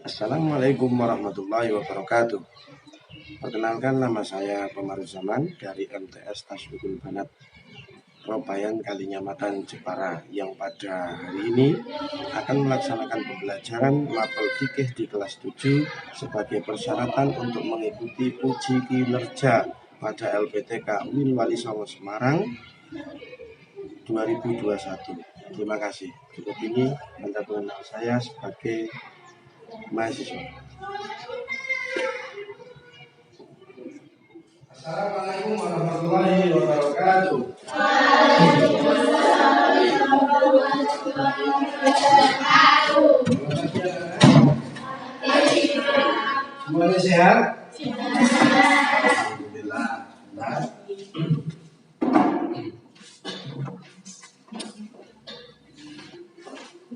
Assalamualaikum warahmatullahi wabarakatuh. Perkenalkan, nama saya Komaruzaman dari MTS Tasbihul Banat Robayan Kalinyamatan Jepara, yang pada hari ini akan melaksanakan pembelajaran mapel fikih di kelas 7 sebagai persyaratan untuk mengikuti uji kinerja pada LPTK UIN Wali Songo Semarang 2021. Terima kasih. Cukup ini Anda mengenal saya sebagai mahasiswa. Assalamualaikum warahmatullahi wabarakatuh. Semuanya sehat? Alhamdulillah.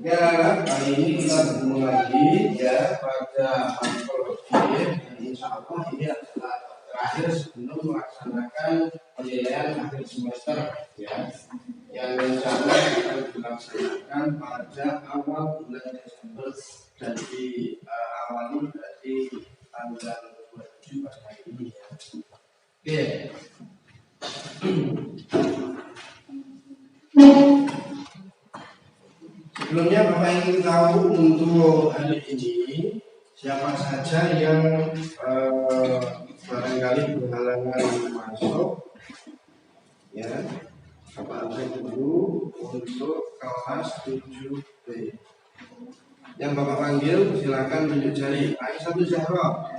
Ya, kali ini kita bertemu lagi ya pada mapel. Insya Allah ini adalah terakhir sebelum melaksanakan penilaian akhir semester ya, yang rencana akan dilaksanakan pada awal bulan Desember dan diawali dari tanggal 27 pada hari ini ya. Oke. Sebelumnya Bapak ingin tahu untuk hari ini siapa saja yang barangkali berhalangan masuk ya. Bapak absen dulu untuk kelas 7B. Yang Bapak panggil silakan tunjuk jari. Aisyatu Zahra,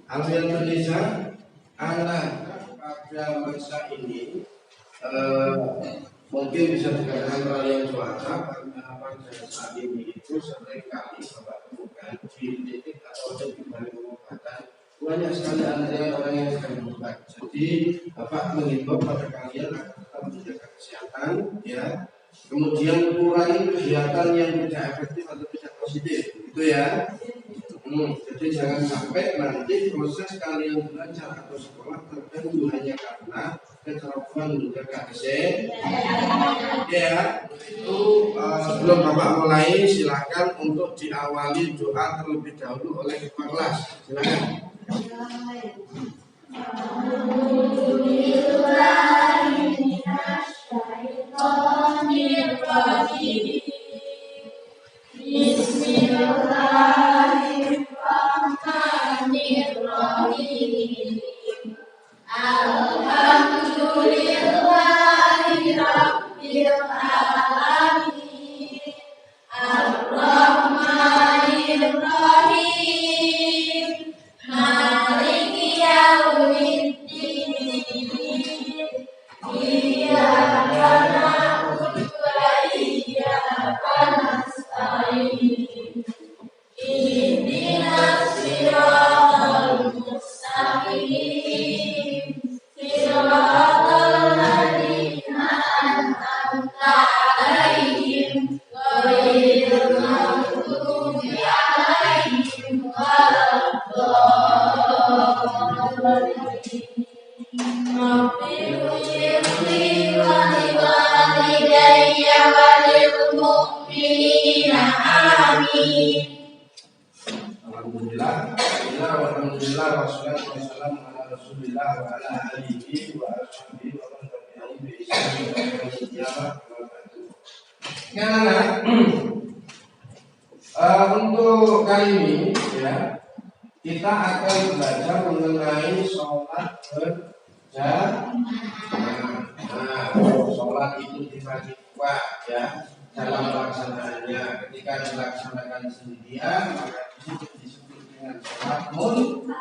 Alfian Tunisa, anak pada masa ini mungkin bisa dikatakan peralihan cuaca karena pada saat ini itu seringkali Bapak temukan di titik atau di balik pengobatan banyak sekali ada orang yang sedang berobat. Jadi Bapak mengimbau pada kalian agar tetap menjaga kesehatan ya. Kemudian kurangi kegiatan yang tidak efektif atau tidak positif, itu ya. Jadi jangan sampai nanti proses kalian belajar atau sekolah terganggu hanya karena kecerobohan menjaga kesehatan. Ya, itu sebelum Bapak mulai silakan untuk diawali doa terlebih dahulu oleh Kepala kelas. Silakan. Bismillahirrahmanirrahim. Alhamdulillahi Rabbil Alamin. Ar-Rahmanir-Rahim. Maliki Yaumiddin. Iyyaka na'budu wa iyyaka nasta'in. Ihdinas siratal mustaqim. Siratal ladzina an'amta 'alaihim ghairil maghdubi 'alaihim waladdallin. Rabbighfirli wa liwalidayya wa lil mu'minina amin. Alhamdulillah, wassalatu wassalamu ala Rasulillah wa ala alihi wa ashabihi wa man tabi'ahum bi ihsan ila yaumil qiyamah. Untuk kali ini ya, kita akan belajar mengenai sholat berjamaah. Sholat itu dibagi dua ya dalam pelaksanaannya. Ketika dilaksanakan sendirian maka disebut dengan sholat munfarid.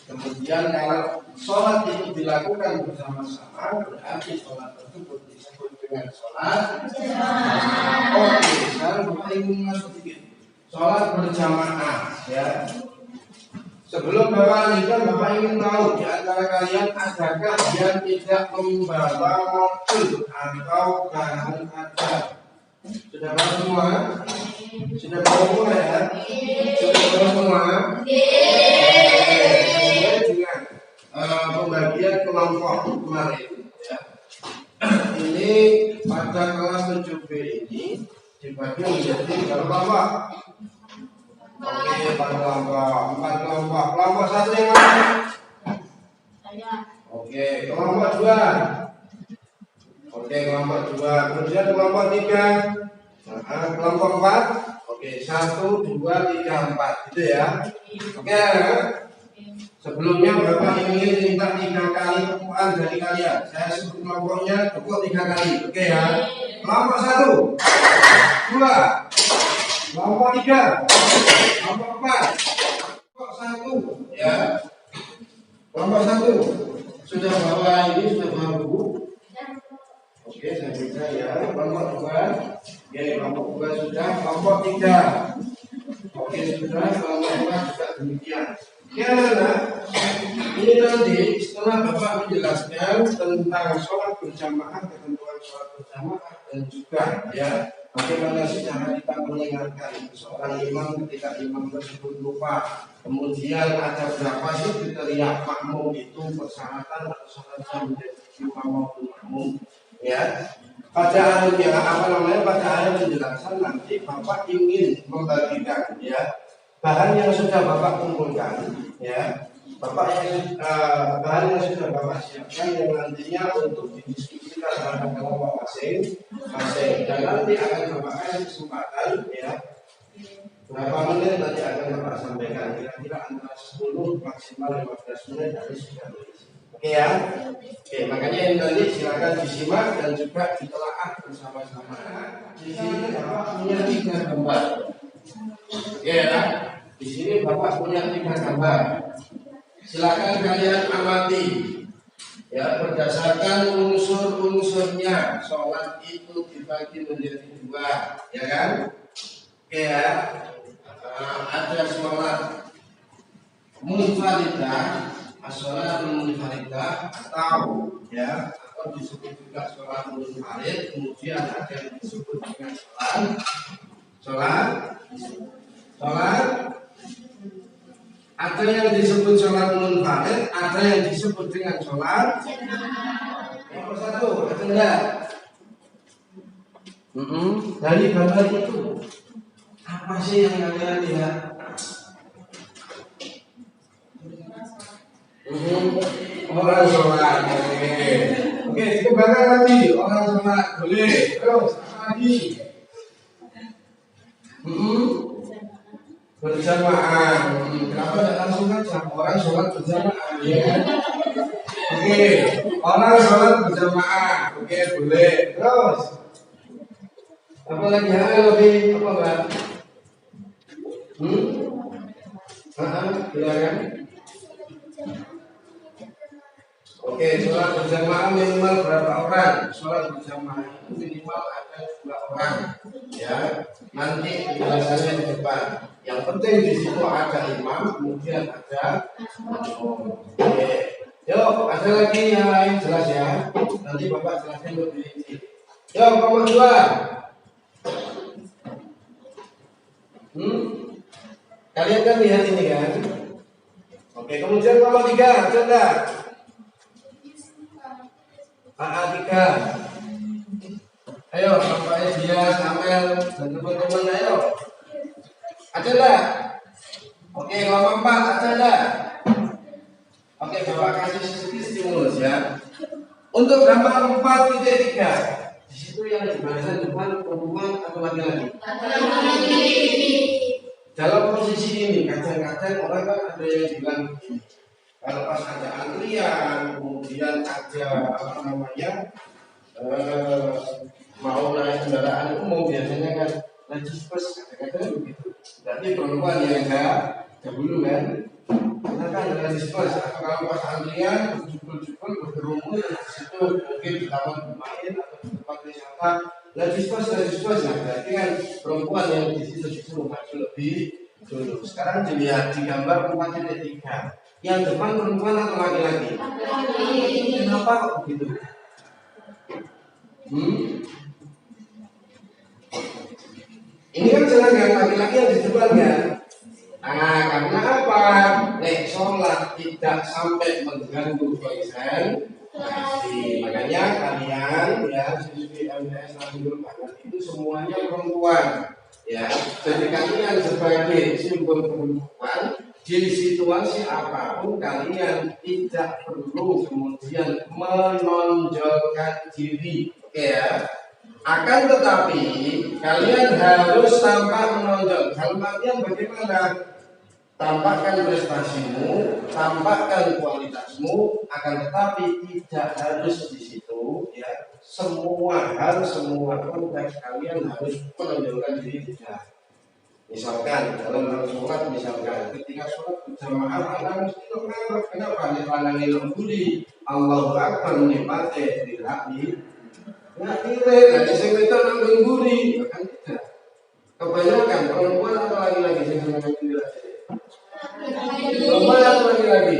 Kemudian kalau sholat itu dilakukan bersama-sama berarti sholat tersebut disebut dengan sholat berjamaah. Sekarang Bapak ingin masuk sedikit sholat berjamaah ya. Sebelum Bapak lanjutkan, Bapak ingin tahu di antara kalian adakah yang tidak membawa mobil atau bahan ajar? Sudah bawa semua? Sudah bawa semua ya? Sudah bawa semua? Dengan pembagian kelompok kemarin ya. Ini pada kelas 7B ini dibagi menjadi berapa kelompok? Oke, 4 kelompok. Kelompok 1 yang mana? Oke, kelompok 2. Oke, kelompok 2. Kemudian kelompok 3. Kelompok 4. Oke, 1, 2, 3, 4. Gitu ya. Oke. Sebelumnya Bapak ingin minta 3 kali tepukan dari kalian. Saya sebut kelompoknya tepuk 3 kali. Oke ya. Kelompok 1, 2, kelompok 3, kelompok 4, kelompok 1 ya. Kelompok 1 sudah bawa ini, sudah bawa buku. Oke, saya baca ya. Kelompok 2. Oke, kelompok 2 sudah. Kelompok 3. Oke, sudah. Kelompok 4 juga demikian. Ya, ini nanti setelah Bapak menjelaskan tentang sholat berjamaah, ketentuan sholat berjamaah dan juga ya bagaimana sih cara kita mengingatkan seorang imam ketika imam tersebut lupa. Kemudian ada berapa sih kriteria makmum itu, persyaratan atau syaratnya menjadi imam maupun makmum ya. Pada pada penjelasan nanti Bapak ingin membagikan ya bahan yang sudah Bapak kumpulkan ya, bahan yang sudah Bapak siapkan yang nantinya untuk didiskusikan dalam kelompok masing-masing, dan nanti akan Bapak kasih kesempatan ya berapa menit nanti akan Bapak sampaikan, kira-kira antara 10 maksimal 15 menit dari sudah tulis. Oke ya. Oke, makanya ini nanti silakan disimak dan juga ditelaah bersama-sama. Di sini Bapak punya 3 gambar. Ya, di sini Bapak punya 3 gambar. Silakan kalian amati. Ya, berdasarkan unsur-unsurnya, sholat itu dibagi menjadi 2, ya kan? Oke ya. Ada sholat munfaridah, sholat munfaridah atau ya, atau disebut juga sholat munfarid. Kemudian ada yang disebut dengan sholat ada yang disebut sholat munfarid, ada yang disebut dengan sholat nomor 1. Ada enggak? Dari gambar itu apa sih yang kalian lihat? Orang sholat. Oke, dikembangkan lagi. Orang sholat boleh. Terus apa lagi? Berjamaah. Kenapa tidak langsung saja orang sholat berjamaah? Ya. Oke, orang sholat berjamaah. Oke, boleh. Terus apa lagi? Lebih apa enggak? Silakan. Oke, sholat berjamaah minimal berapa orang? Sholat berjamaah itu minimal ada 2 orang. Ya, nanti penjelasannya di depan. Yang penting di situ ada imam, kemudian ada makmum. Oke, yuk ada lagi yang lain jelas ya. Nanti Bapak jelaskan lebih rinci. Yuk nomor 2. Kalian kan lihat ini kan? Oke, kemudian nomor 3, coba. AA3. Ayo, Bapak dia, Samuel dan teman-teman ayo. Ada enggak? Oke, kelompok 4 ada enggak? Oke, Bapak kasih sedikit stimulus ya. Untuk gambar 4.3, di situ yang di barisan depan perempuan atau laki-laki? Dalam posisi ini kadang-kadang orang kan ada yang bilang begini. Kalau pas ada antrian, kemudian ada mau naik kendaraan umum biasanya kan lajis bus kadang-kadang begitu. Berarti perempuan yang enggak dahulu kan, karena kan lajis bus. Atau kalau pas antrian berjubel-jubel berkerumun di situ mungkin di taman bermain atau di tempat wisata lajis bus. Nah, berarti kan perempuan yang di situ maju lebih dulu. Sekarang dilihat di gambar 4.3. Yang depan perempuan atau laki-laki? Kenapa kok begitu? Ini kan jelas yang laki-laki yang di depan kan? Nah, karena apa? Nek sholat tidak sampai mengganggu konsentrasi. Makanya kalian ya siswi MTS simbol banget itu semuanya perempuan. Ya, jadi kalian sebagai simbol perempuan di situasi apapun kalian tidak perlu kemudian menonjolkan diri, oke ya. Akan tetapi kalian harus tampak menonjol. Dalam artian bagaimana? Tampakkan prestasimu, tampakkan kualitasmu, akan tetapi tidak harus di situ ya. Semua konteks kalian harus menonjolkan diri tidak. Misalkan dalam hal sholat, misalkan ketika sholat berjamaah anak mesti mengarah, kenapa? Dipandangi lemburi Allahu Akbar menikmati dirapi nggak pilih, nanti saya minta nanggung guri kan tidak. Kebanyakan perempuan atau laki-laki yang nanggung guri perempuan atau laki-lagi?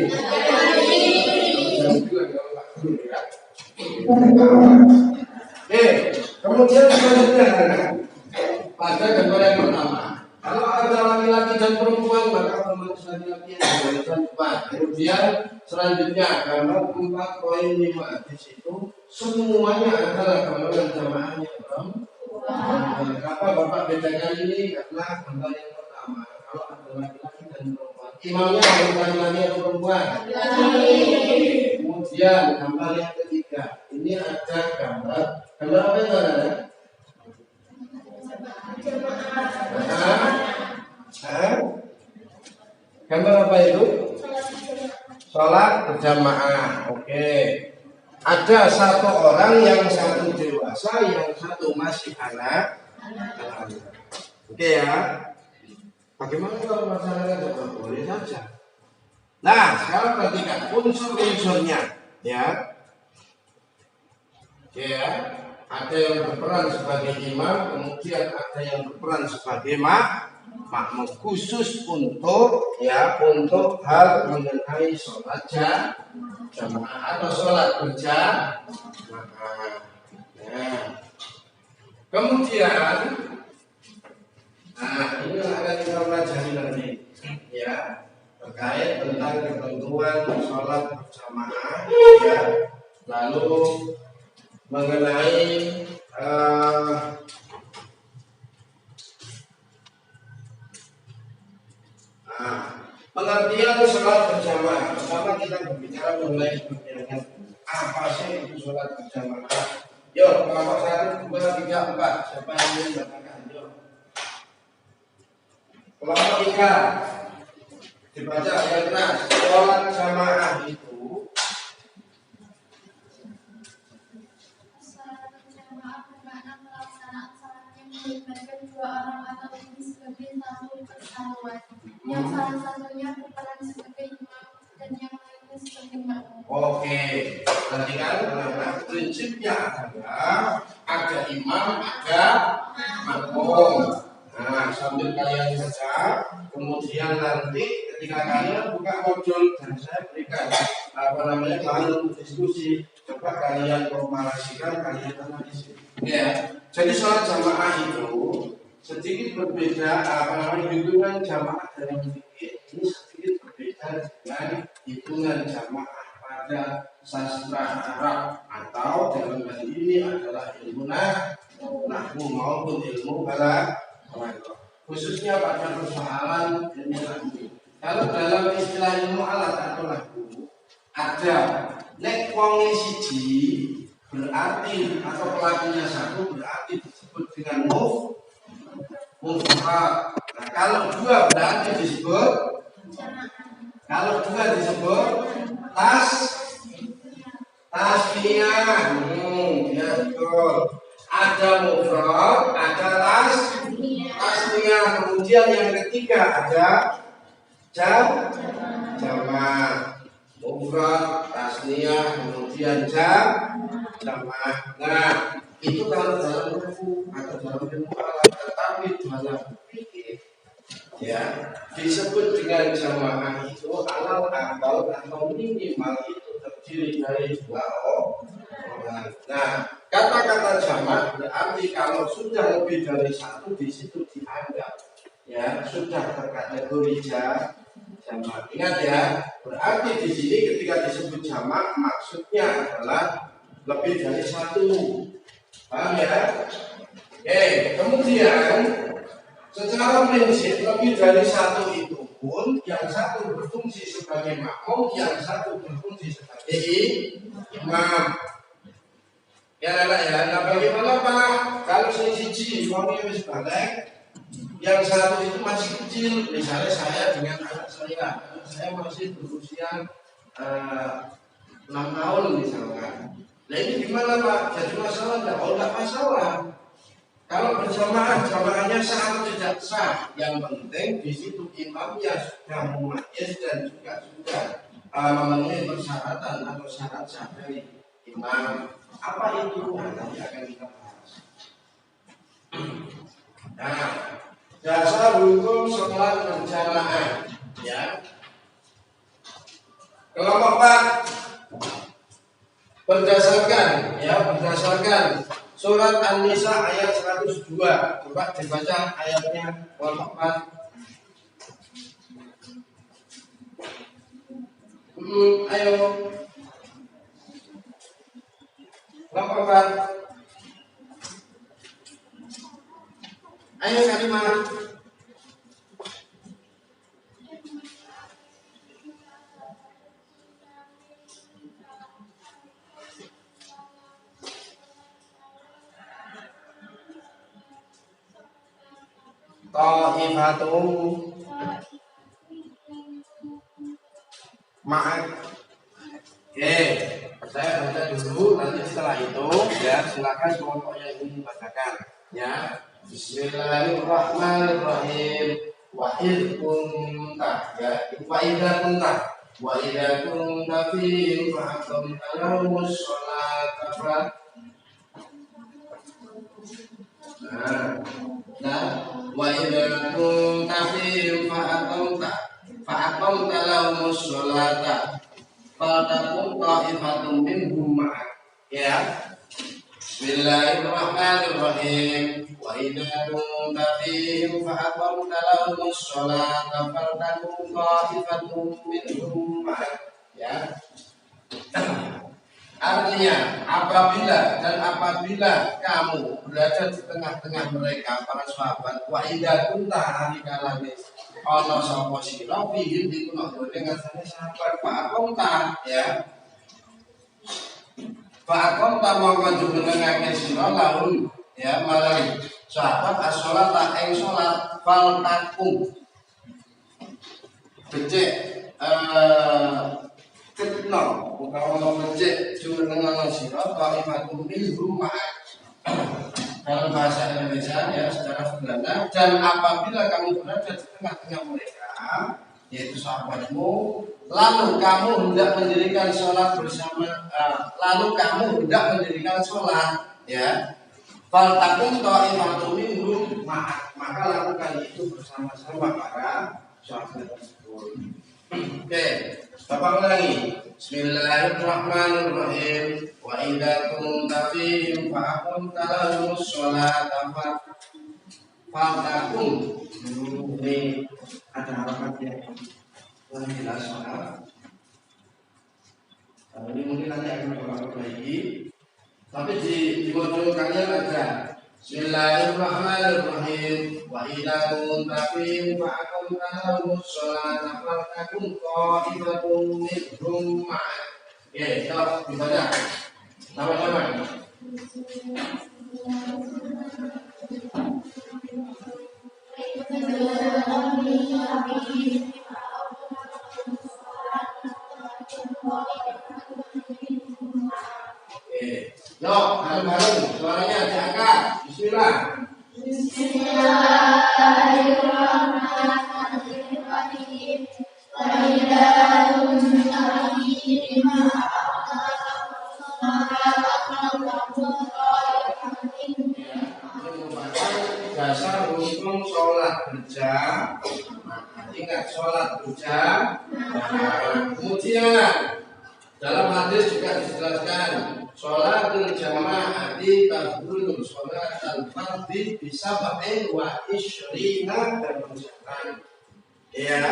Kemudian selanjutnya pada gambar yang pertama, kalau ada laki-laki dan perempuan maka otomatis laki-laki yang dan depan. Kemudian selanjutnya gambar 4.5 di situ semuanya adalah gambaran jamaahnya perempuan. Kenapa Bapak bedakan ini? Karena gambar yang pertama kalau ada laki-laki dan perempuan, imamnya harus laki-laki atau perempuan. Kemudian gambar yang ketiga, ini ada gambar apa itu ada? Gambar apa itu? Sholat berjamaah. Oke. Ada satu orang yang satu dewasa, yang satu masih anak. Oke ya. Bagaimana kalau masyarakat tidak boleh saja? Nah, sekarang perhatikan unsur-unsurnya, ya. Oke ya. Ada yang berperan sebagai imam, kemudian ada yang berperan sebagai makmum, khusus untuk hal mengenai sholat jamaah atau sholat berjamaah. Nah, kemudian, ini akan kita pelajari nanti, ya, terkait tentang ketentuan sholat berjamaah, ya, lalu mengenai pengertian sholat berjamaah. Pertama kita berbicara mengenai pengertian apa sih itu sholat berjamaah. Yuk, kelompok 1, 2, 3, 4. Siapa yang ingin bertanya? Yuk. Kelompok 3 dibaca yang keras. Sholat jamaah itu melibatkan dua orang atau lebih sebagai satu persatuan, yang salah satunya berperan sebagai imam dan yang lainnya sebagai makmum. Oke, perhatikan prinsipnya adalah ada imam, ada makmum. Nah, sambil kalian baca, kemudian nanti ketika kalian buka modul dan saya berikan bahan diskusi, coba kalian komparasikan, kalian analisis. Ya, jadi sholat jamaah itu sedikit berbeda, hitungan jamaah dalam fikih ini sedikit berbeda dengan hitungan jamaah pada sastra Arab atau dalam hal ini adalah ilmu nahwu maupun ilmu balaghah, khususnya pada persoalan ilmu nahwu. Kalau dalam istilah ilmu alat atau nahwu ada nek wong siji berarti atau pelakunya satu berarti disebut dengan mufrad. Nah, kalau dua berarti disebut tasniyah. Ya betul. Ada mufrad, ada tasniyah. Kemudian yang ketiga ada jamak. Mufrad, tasniyah, kemudian jamak. Nah, itu kalau dalam buku atau dalam ilmu alat, tetapi dalam fikih ya disebut dengan jamaah itu alal akal atau minimal itu terdiri dari dua orang. Nah, kata-kata jamak berarti kalau sudah lebih dari satu di situ dianggap ya sudah terkategori jamak. Ingat ya, berarti di sini ketika disebut jamak maksudnya adalah lebih dari satu. Paham ya? Oke, kemudian secara prinsip lebih dari satu itu pun yang satu berfungsi sebagai makmum, yang satu berfungsi sebagai imam. Ya, nah bagaimana Pak kalau siji suami wis balik, yang satu itu masih kecil, misalnya saya dengan anak saya masih berusia 6 tahun misalkan. Nah ini gimana Pak? Jadi masalah enggak? Oh enggak masalah. Kalau berjamaah, jamaahnya sah atau tidak sah. Yang penting di situ imamnya sudah mumayyiz dan juga sudah memenuhi persyaratan atau syarat sah dari imam. Apa itu? Nah, nanti akan kita bahas. Nah, dasar hukum sholat berjamaah, ya. Kelompok 4 berdasarkan surat An-Nisa ayat 102. Coba dibaca ayatnya kelompok 4. Ayo. Kelompok 4. Ayo kalimat. Ta'ifatum ma'ak. Oke, saya baca dulu, nanti setelah itu ya silakan kelompok yang ingin bacakan ya. Bismillahirrahmanirrahim. Wa idh kunta ya, wa idza kunta fihim fa aqamta lahumus sholata. Wa idza kunta fihim fa aqamta lahumus sholata faltakum ta'ifatun minhum ma'ak. Ya. Bismillahirrahmanirrahim. Wa idza kunta fihim fa aqamta lahumus sholata faltakum ta'ifatun minhum ma'ak. Ya. Artinya apabila kamu berada di tengah-tengah mereka para sahabat, wa idza kunta alikala ana sapa sira fihim iku dengan sahabat Pak Akomta ya. Pak Akomta mongko jumenengake sira lahum ya marang sahabat as-sholata ing salat fal takum becik ketno utawa becik jumeneng sira ta'ifatum minhum ma'ak. Dalam bahasa Indonesia ya secara sederhana, dan apabila kamu berada di tengah-tengah mereka yaitu sahabatmu, lalu kamu hendak mendirikan sholat bersama, ya, fal takum ta'ifatum minhum ma'ak, maka lakukan itu bersama-sama para sahabat tersebut. Oke, Bapak ulangi. Bismillahirrahmanirrahim. Wa idza kunta fihim fa aqamta lahumus sholata faltakum. Ini ada harapannya. Kurang jelas soal. Ini mungkin nanti akan Bapak perbaiki. Tapi di modul kalian ada Bismillahirrahmanirrahim. Wa idza kunta fihim fa aqamta lahumus sholata faltakum ta'ifatun minhum ma'ak. Ya, coba dibaca. Sama-sama. Oke. Yuk, bareng-bareng suaranya diangkat. Bismillah. Bismillahirrahmanirrahim. Wa idza kunta fihim dasar hukum sholat berjamaah. Ingat sholat berjamaah. Kemudian dalam hadis juga dijelaskan sholatul jamaati tafdhulu sholatal fardhi bisab'in wa isyrina darajatan. Ya,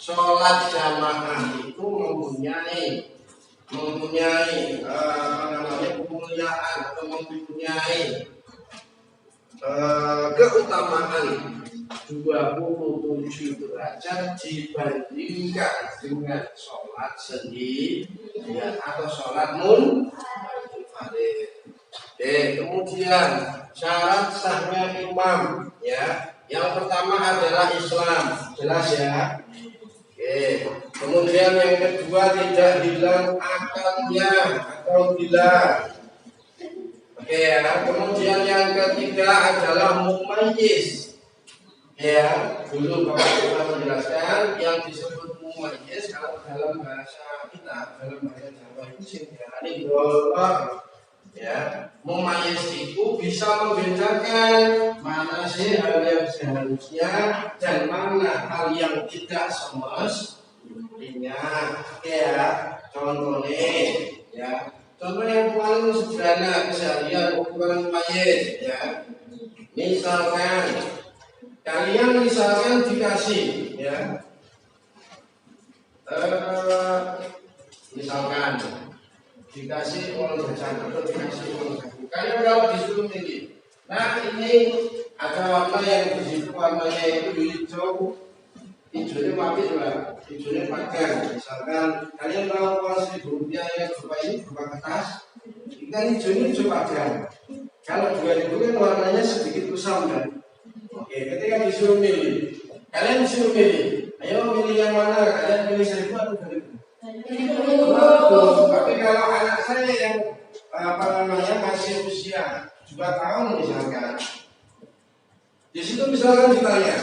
sholat jamaah itu mempunyai mempunyai kemuliaan atau mempunyai keutamaan 27 derajat dibandingkan dengan sholat sendirian atau sholat munfarid. Kemudian syarat sahnya imam, ya. Yang pertama adalah Islam, jelas ya. Kemudian yang kedua tidak hilang akalnya atau gila. Ya, kemudian yang ketiga adalah mumayyiz. Ya, dulu Bapak sudah menjelaskan yang disebut mumayyiz kalau dalam bahasa kita, dalam bahasa Jawa itu sindiran dolor. Ya, mumayyiz itu bisa membedakan mana sih hal yang seharusnya dan mana hal yang tidak semestinya. Ya, contohnya, ya. Contoh yang paling sederhana keseharian ukuran mumayyiz, ya. Misalkan kalian dikasih, ya. Misalkan dikasih uang jajan atau dikasih uang saku. Kalian kalau disuruh milih, nah ini ada warna yang di situ warnanya itu hijau, hijaunya mati lah, hijaunya pagar. Misalkan kalian tahu uang Rp1.000 yang berupa ini berupa kertas, ikan hijaunya hijau pagar. Kalau Rp2.000 kan warnanya sedikit kusam kan. Oke, ketika disuruh milih, kalian disuruh milih, ayo milih yang mana? Kalian pilih Rp1.000 atau Rp2.000? Tapi kalau anak saya yang masih usia 2 tahun misalkan, di situ misalkan ditanya,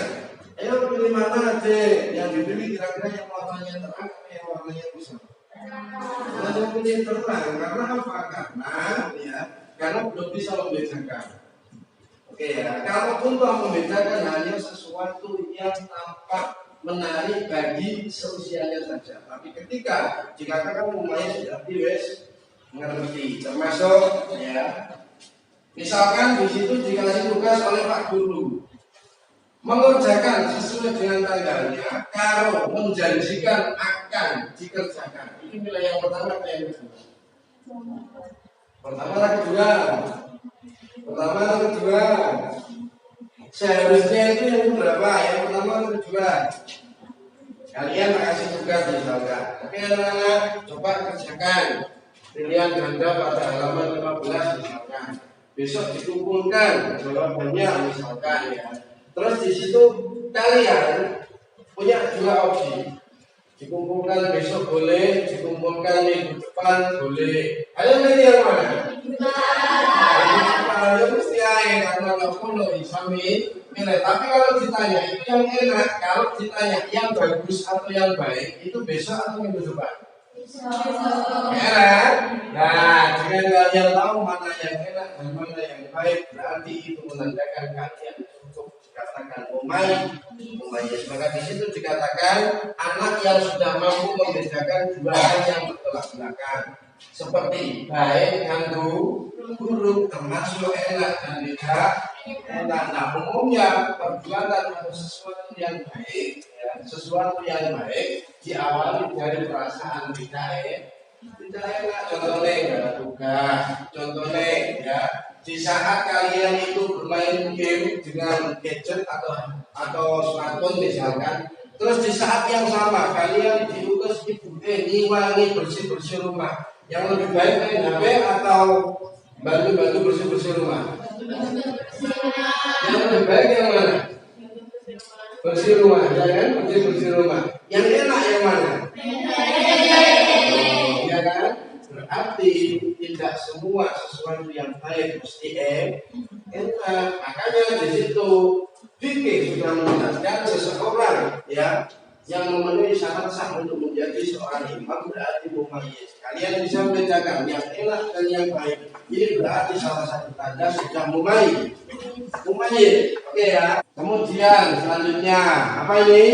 ayo pilih mana deh, yang dipilih kira-kira yang warnanya terang atau yang warnanya kusam? Saya pilih terang, karena apa? Karena belum bisa membedakan. Oke ya, kalaupun telah membedakan hanya sesuatu yang tampak menarik bagi seusianya saja. Tapi ketika dikatakan mumayyiz berarti wes ngerti, termasuk ya. Misalkan di situ dikasih tugas oleh Pak Guru mengerjakan sesuai dengan tanggalnya, kalau menjanjikan akan dikerjakan. Ini nilai yang pertama atau yang kedua? Pertama atau kedua? Pertama atau kedua? Seharusnya itu yang berapa? Yang pertama atau kedua? Kalian kasih tugas misalkan, oke anak-anak coba kerjakan pilihan ganda pada halaman 15 misalkan. Besok dikumpulkan jawabannya misalkan ya. Terus di situ kalian punya 2 opsi. Dikumpulkan besok boleh, dikumpulkan minggu depan boleh. Kalian pilih yang mana? Kalian mesti aja karena nggak perlu isami nilai. Tapi kalau ditanya itu yang enak, kalau ditanya yang bagus atau yang baik itu besok atau minggu depan? Enak. Nah, dengan kalian tahu mana yang enak dan mana yang baik, berarti itu menandakan kalian untuk dikatakan mumayyiz. Maka di situ dikatakan anak yang sudah mampu membedakan 2 hal yang bertolak belakang, seperti baik dan buruk, termasuk enak dan tidak enak. Nah, umumnya perbuatan atau sesuatu yang baik, ya, sesuatu yang baik diawali dari perasaan tidak enak. Contohnya nggak tugas, contohnya ya di saat kalian itu bermain game dengan gadget atau smartphone misalkan, terus di saat yang sama kalian diutus ibu nyiwangi bersih rumah, yang lebih baik main HP atau bantu bersih rumah? Yang lebih baik yang mana? Bersih rumah, ya kan? Bersih rumah. Yang enak yang mana? Ya kan? Berarti tidak semua sesuatu yang baik mesti enak. Makanya di situ fikih sudah menjelaskan seseorang ya yang memenuhi syarat sah untuk menjadi seorang imam berarti mumayyiz. Kalian bisa membedakan yang enak dan yang baik. Ini berarti salah satu tanda sudah mumayyiz. Oke ya. Kemudian selanjutnya apa ini?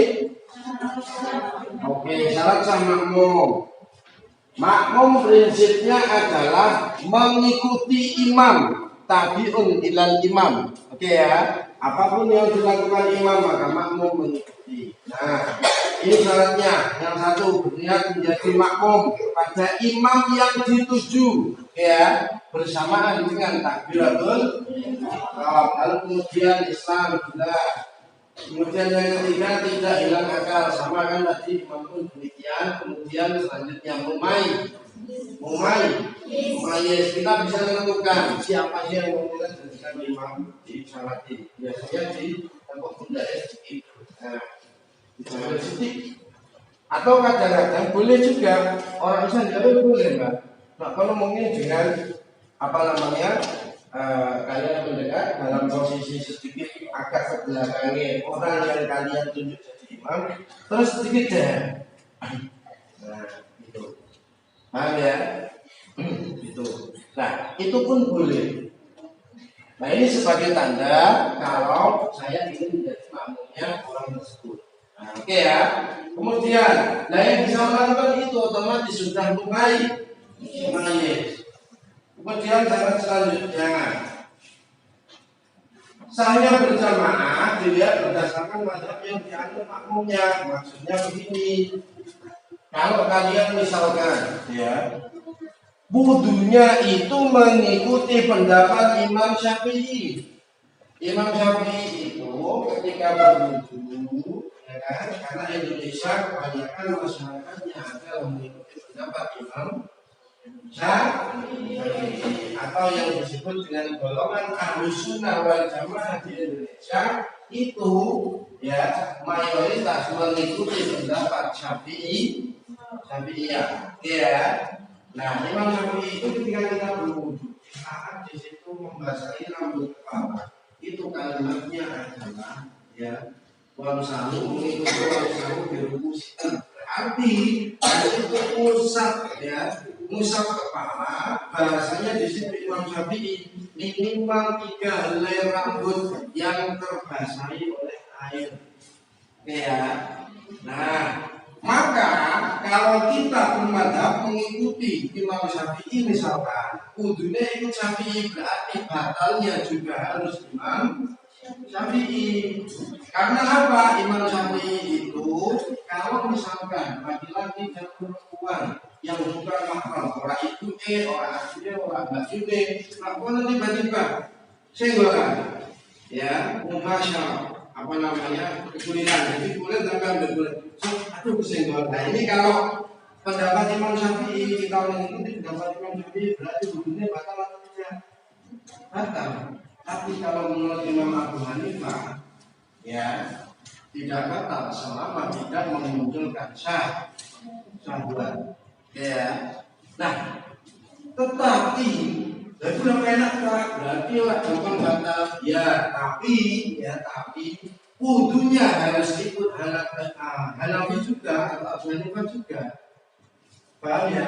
Oke, syarat sah makmum. Makmum prinsipnya adalah mengikuti imam, tabi'un ilal imam. Oke ya. Apapun yang dilakukan imam maka makmum mengikuti. Nah, Ini syaratnya. Yang satu, berniat menjadi makmum pada imam yang dituju, ya, bersamaan dengan takbiratul ihram. Lalu kemudian Islam juga. Kemudian yang ketiga, tidak hilang akal, sama kan tadi imam pun demikian. Kemudian selanjutnya Mumayyiz, kita bisa menentukan siapa sih yang kemudian jadikan imam di salat ini. Biasanya di tempat bunda itu. Nah, di sedikit. Atau kadang-kadang boleh juga orang Islam jalur boleh, Mbak. Nah, kalau mungkin dengan kalian mendekat dalam posisi sedikit agak ke belakangnya orang yang kalian tunjuk jadi imam, terus sedikit deh. Nah, itu. Paham ya? Itu. Nah, itu pun boleh. Nah, ini sebagai tanda kalau saya ingin menjadi makmumnya orang tersebut. Nah, oke ya. Kemudian, yang bisa melakukan itu otomatis sudah mulai. Kemudian syarat selanjutnya, sahnya berjamaah dilihat berdasarkan mazhab yang dianut makmumnya. Maksudnya begini, kalau kalian misalkan ya wudunya itu mengikuti pendapat Imam Syafi'i. Imam Syafi'i itu ketika berwudu, ya kan, karena Indonesia kebanyakan masyarakatnya adalah mengikuti pendapat Imam Syafi'i atau yang disebut dengan golongan Ahlus Sunnah wal Jamaah di Indonesia itu ya mayoritas mengikuti pendapat Syafi'iyah, ya. Nah, Imam Syafi'i itu ketika kita berwudu, saat di situ membasahi rambut kepala, itu kalimatnya adalah ya wamsahu mengikuti wamsahu birukusikum. Berarti itu musab kepala, bahasanya di situ Imam Syafi'i minimal 3 helai rambut yang terbasahi oleh air. Ya. Nah, maka kalau kita bermadhab mengikuti Imam Syafi'i misalkan, wudunya ikut Syafi'i berarti batalnya juga harus Imam Syafi'i. Karena apa? Imam Syafi'i itu kalau misalkan laki-laki dan perempuan yang bukan mahram, orang itu orang asli, orang basude, maka tiba-tiba senggolan, ya, kekulitan, jadi kulit tanpa berkulit. Aduh kesenggol. Nah ini kalau pendapat Imam Syafi'i kita mengikuti pendapat Imam Syafi'i berarti wudunya batal atau tidak? Batal. Tapi kalau menurut Imam Abu Hanifah, ya tidak batal selama tidak memunculkan syahwat. Ya. Nah, tetapi jadi udah enak Pak, berarti lah bukan batal. Ya, tapi wudunya harus ikut Hanafi juga atau Abu Hanifah juga. Paham ya?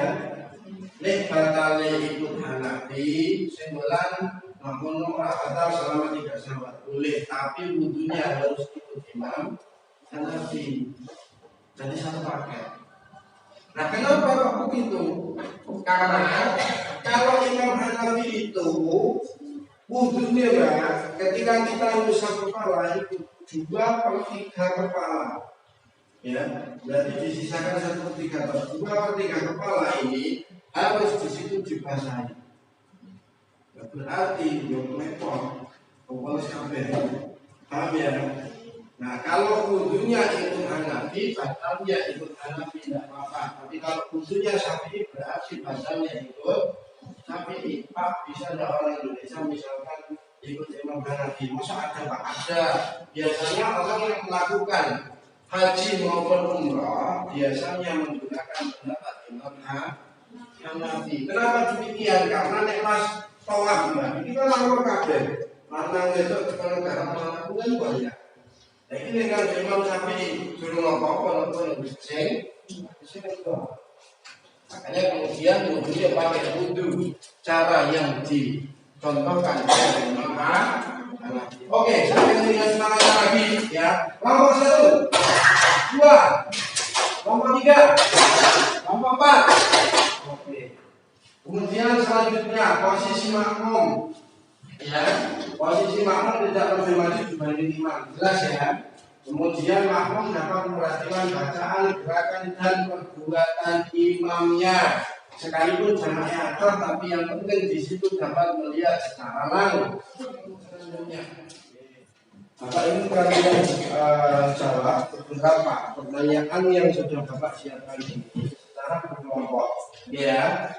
Nek batalnya ikut Hanafi, sembolan namun orang batal selama tidak syahwat boleh, tapi wudunya harus ikut Imam Hanafi. Jadi satu paket. Nah, kenapa kok begitu? Karena kalau Imam Hanafi itu wudunya ya, ketika kita usap kepala itu 2/3 kepala, ya, berarti disisakan 1/3. 2/3 kepala ini harus di situ dibasahi. Berarti 20 ekor, kepala sampai, paham ya? Nah, kalau wudunya ikut Hanafi, batalnya ikut Hanafi tidak apa-apa. Tapi kalau wudunya Syafi'i berarti batalnya ikut Syafi'i. Pak, bisa ada orang Indonesia misalkan ikut Imam Hanafi, masa ada Pak? Ada. Biasanya orang yang melakukan haji maupun umrah biasanya menggunakan pendapat Imam Hanafi. Kenapa demikian? Karena pas tawaf ya, kita lapor kabeh. Lanang itu kalau negara manapun kan banyak. Nah, ini kan Imam Syafi'i suruh apa-apa yang sing. Makanya kemudian wudunya pakai wudu cara yang dicontohkan oleh Imam Hanafi. Oke, saya ingin semangat lagi ya. Nomor 1, 2, nomor 3, nomor 4. Oke. Kemudian selanjutnya posisi makmum. Ya, posisi makmum tidak lebih maju dibanding imam. Jelas ya? Kemudian makmum dapat memperhatikan bacaan, gerakan dan perbuatan imamnya. Sekalipun jamaknya atur, tapi yang penting di situ dapat melihat secara langsung. Bapak ini kalian jawab beberapa pertanyaan yang sudah Bapak siapkan ini secara berkelompok, ya.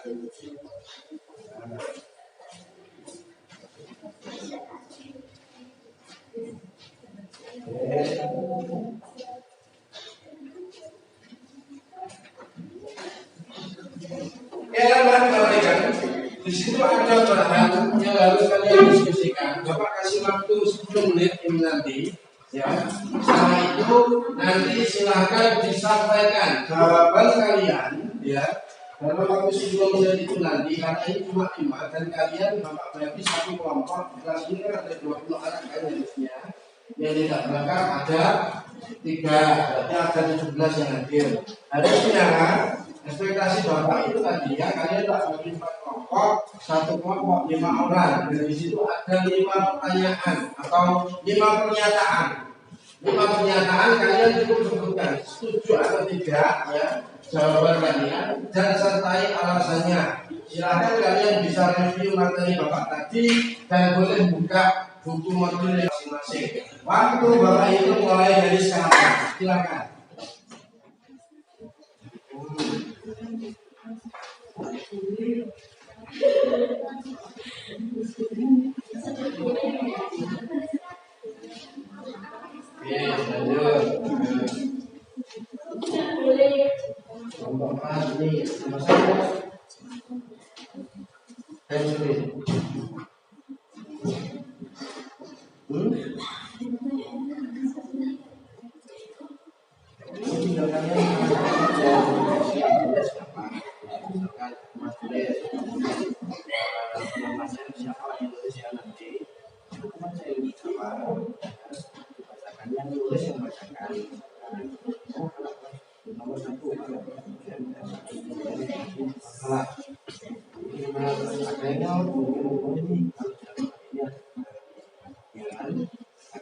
Di situ ada bahan yang harus kalian diskusikan. Bapak kasih waktu 10 menit ini nanti, ya. Setelah itu nanti silahkan disampaikan jawaban kalian, ya. Dalam waktu 10 menit itu nanti, karena ini cuma 5 dan kalian Bapak bagi satu kelompok. Di kelas ini kan ada 20 anak kan harusnya. Yang tidak berangkat ada 3, berarti ada 17 yang hadir. Harusnya ekspektasi Bapak itu tadi ya, kalian tak bagi 4 kelompok, satu kelompok 5 orang. Dan di situ ada 5 pertanyaan atau 5 pernyataan. 5 pernyataan kalian cukup sebutkan setuju atau tidak, ya, jawaban kalian dan sertai alasannya. Silahkan kalian bisa review materi Bapak tadi dan boleh buka buku modul masing-masing. Waktu Bapak itu mulai dari sekarang. Silakan.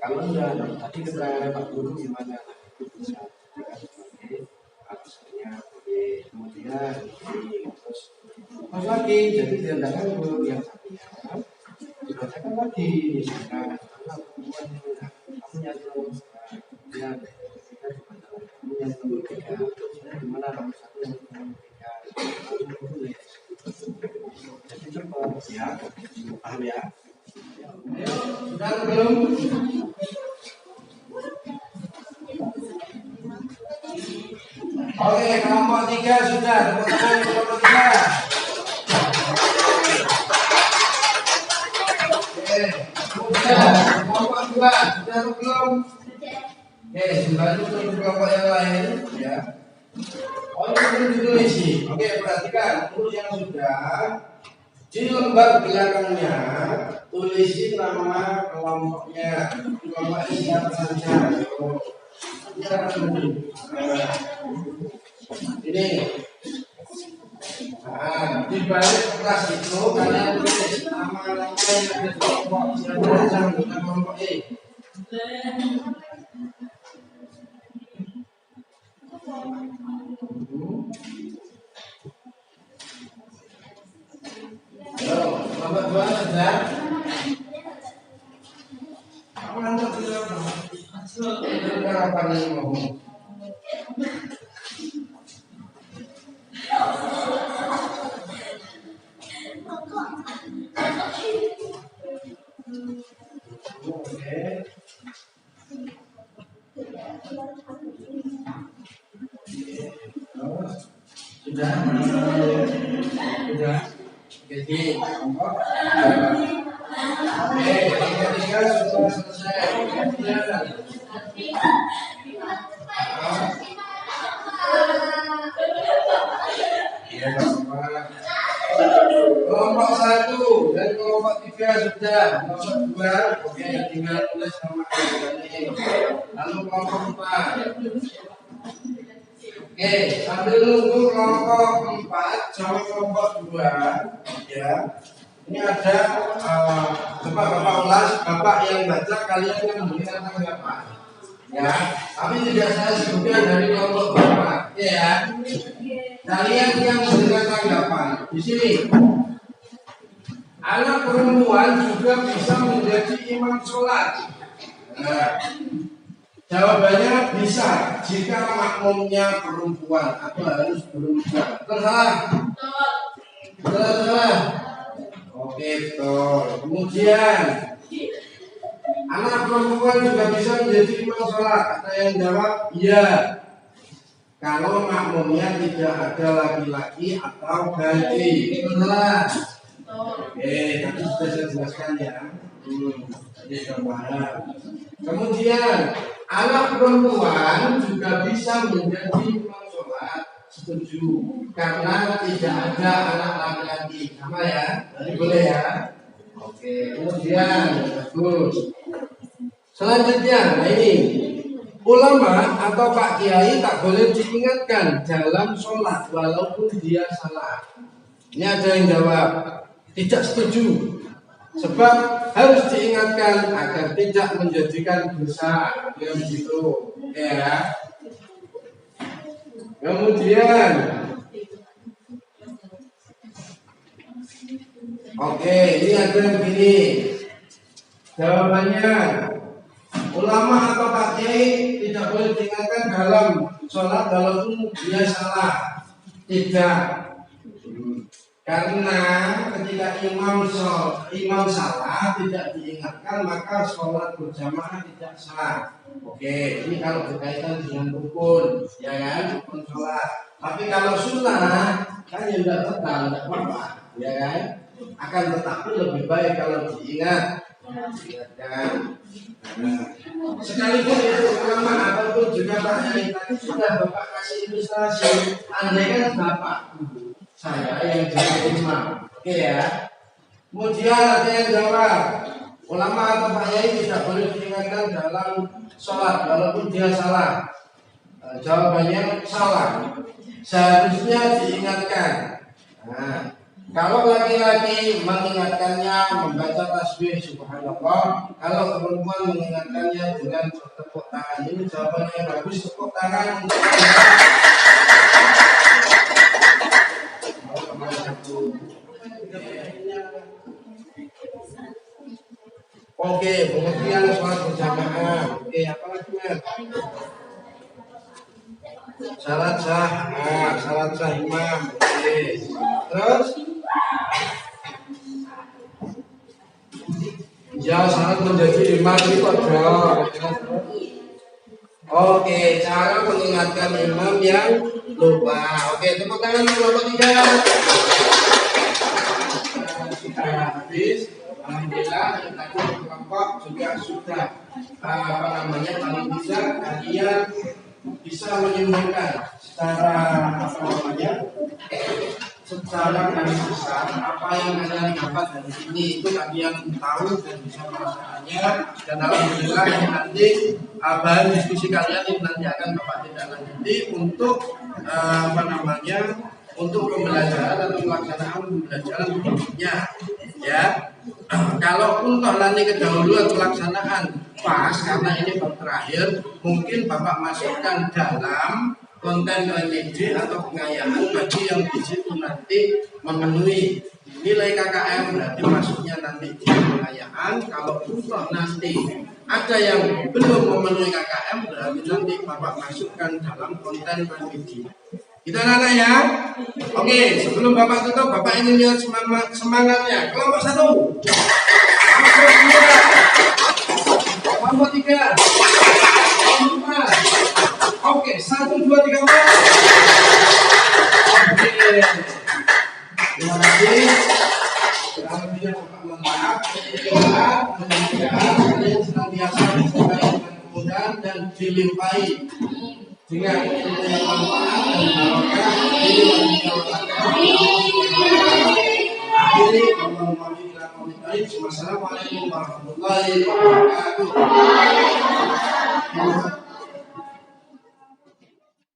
Kalau sudah tadi keterangan Pak Guru gimana? Alasannya kemudian terus lagi jadi diandalkan guru yang satunya dibacakan lagi misalkan kamu nyatu ya kita dibacakan kamu nyatu 3 gimana nomor 1 yang nomor 3 jadi cepat ya, paham ya? Ayo, sudah belum? Oke, kelompok 3 sudah. Tepuk tangan kelompok 3. Oke, sudah. Kelompok 2 sudah atau belum? Oke, dibantu untuk kelompok yang lain, ya. Oh, ini perlu ditulis. Oke, perhatikan untuk yang sudah di lembar belakangnya tulisi nama kelompoknya, kelompok siapa saja. Ini, di balik kertas itu kalian tulis nama-nama yang ada di kelompok siapa saja anggota kelompok E. Kelompok 2 sudah. Apa nanti kita apa nih mau? Sudah. Jadi kelompok. Oke, kelompok 3 sudah selesai. Kelompok 1 dan kelompok 3 sudah. Kelompok 2, oke, tinggal tulis nama ini. Lalu kelompok 4. Oke, sambil nunggu kelompok 4 sama kelompok 2, ya. Ini ada coba Bapak ulas, Bapak yang baca kalian yang memberikan tanggapan. Ya, tapi tidak saya sebutkan dari kelompok Bapak. Ya. Kalian yang memberikan tanggapan di sini. Anak perempuan juga bisa menjadi imam sholat. Nah, jawabannya bisa jika makmumnya perempuan atau harus perempuan. Tersalah? Tersalah? Oke, betul. Kemudian anak perempuan juga bisa menjadi imam sholat. Ada yang jawab iya. Kalau makmumnya tidak ada laki-laki atau gadis. Tersalah? Oke, tadi sudah saya jelaskan ya. Jadi sudah. Kemudian anak perempuan juga bisa menjadi imam sholat. Setuju, karena tidak ada anak laki-laki. Sama ya? Jadi boleh ya? Oke. Kemudian bagus. Selanjutnya, nah ini ulama atau Pak Kiai tak boleh diingatkan dalam sholat walaupun dia salah. Ini ada yang jawab tidak setuju, sebab harus diingatkan agar tidak menjadikan dosa. Yang begitu, ya. Kemudian, oke, ini ada yang begini. Jawabannya, ulama atau Pak Kiai tidak boleh diingatkan dalam sholat walaupun dia salah. Tidak. Karena ketika imam salah tidak diingatkan maka sholat berjamaah tidak sah. Oke, ini kalau berkaitan dengan rukun, ya kan, rukun sholat. Tapi kalau sunnah kan ya tidak tetap, tidak apa-apa, ya kan. Akan tetapi lebih baik kalau diingatkan. Nah, sekalipun itu ulama ataupun juga Pak Yai tadi sudah Bapak kasih ilustrasi. Andai kan Bapak saya yang jadi imam, oke ya. Kemudian ada yang jawab, ulama atau Pak Yai tidak boleh diingatkan dalam sholat walaupun dia salah. Jawabannya salah. Seharusnya diingatkan. Nah, kalau laki-laki mengingatkannya membaca tasbih subhanallah, kalau perempuan mengingatkannya dengan bertepuk tangan. Ini jawabannya yang bagus, tepuk tangan. Oke, pengertian sholat berjamaah. Oke, apa lagi Mas? Syarat sah, syarat sah imam. Oke, terus? Ya, syarat menjadi imam itu ada. Oke, cara mengingatkan imam yang lupa. Oke, tepuk tangan kelompok 3. Sudah habis. Alhamdulillah yang tadi kelompok juga sudah paling bisa kalian bisa menyimpulkan secara garis besar apa yang kalian dapat dari sini itu kalian tahu dan bisa merasakannya, dan alhamdulillah nanti bahan diskusi kalian ini nanti akan Bapak tidak lanjuti untuk untuk pembelajaran atau pelaksanaan pembelajaran berikutnya ya. Kalaupun toh nanti kedahuluan pelaksanaan pas karena ini baru terakhir, mungkin Bapak masukkan dalam konten remedi atau pengayaan bagi yang di situ nanti memenuhi nilai KKM, berarti masuknya nanti di pengayaan. Kalau toh nanti ada yang belum memenuhi KKM, berarti nanti Bapak masukkan dalam konten remedi. Kita nana ya. Oke, sebelum Bapak tutup, Bapak ingin lihat semangatnya. Kelompok 1, kelompok 2, kelompok 3, kelompok 4. Oke, 1, 2, 3, 4. Oke, terima kasih. Alhamdulillah Bapak mengharap kalian senantiasa disertai dengan kemudahan dan dilimpahi dengan ilmu yang manfaat dan barokah. Akhiri, Assalamualaikum warahmatullahi wabarakatuh.